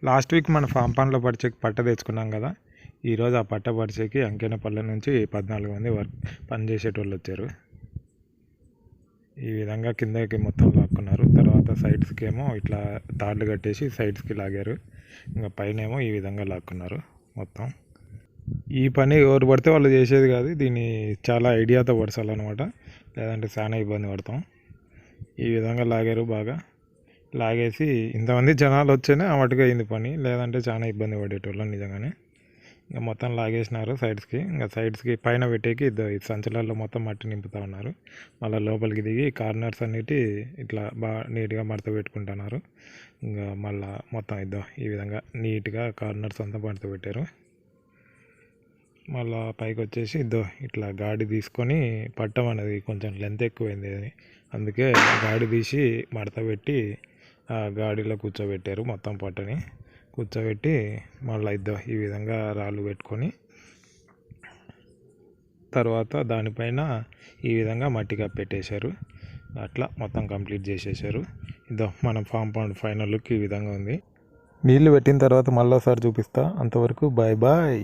Last week మన form పనిలో పరిచయకి పట్ట తెచ్చుకున్నాం కదా. ఈరోజు ఆ పట్ట పరిచయకి అంకెనపల్లి నుంచి 14 మంది పని చేసేటోళ్ళు వచ్చారు. ఈ విధంగా కిందకి మొత్తం లాక్కున్నారు. తర్వాత సైడ్స్కి ఏమో ఇట్లా తాళ్ళు కట్టేసి సైడ్స్కి లాగారు. ఇంకా పైన ఏమో ఈ విధంగా లాక్కున్నారు మొత్తం. ఈ పని ఎవరు పడితే వాళ్ళు చేసేది కాదు. దీన్ని చాలా ఐడియాతో పడసాలన్నమాట, లేదంటే చాలా ఇబ్బంది పడతాం. ఈ విధంగా లాగారు. బాగా లాగేసి ఇంతమంది జనాలు వచ్చేనే అమటుగా అయింది పని, లేదంటే చాలా ఇబ్బంది పడేటోళ్ళం నిజంగానే. ఇంకా మొత్తం లాగేసినారు సైడ్స్కి. ఇంకా సైడ్స్కి పైన పెట్టేకి ఈ సంచులలో మొత్తం మట్టి నింపుతూ ఉన్నారు. మళ్ళీ లోపలికి దిగి కార్నర్స్ అన్నిటి ఇట్లా బాగా నీట్గా మడత పెట్టుకుంటున్నారు. ఇంకా మళ్ళీ మొత్తం ఈ విధంగా నీట్గా కార్నర్స్ అంతా మడత పెట్టారు. మళ్ళీ పైకి వచ్చేసి ఇట్లా గాడి తీసుకొని పట్టం అనేది కొంచెం లెంత్ ఎక్కువైంది, అందుకే గాడి తీసి మడత పెట్టి ఆ గాడిలో కూర్చోబెట్టారు. మొత్తం పట్టని కూర్చోబెట్టి మళ్ళీ ఈ విధంగా రాళ్ళు పెట్టుకొని తర్వాత దానిపైన ఈ విధంగా మట్టి కప్పెట్టేశారు. అట్లా మొత్తం కంప్లీట్ చేసేసారు. మన ఫామ్ పాండ్ ఫైనల్ లుక్ ఈ విధంగా ఉంది. నీళ్ళు పెట్టిన తర్వాత మళ్ళీ ఒకసారి చూపిస్తా. అంతవరకు బాయ్ బాయ్.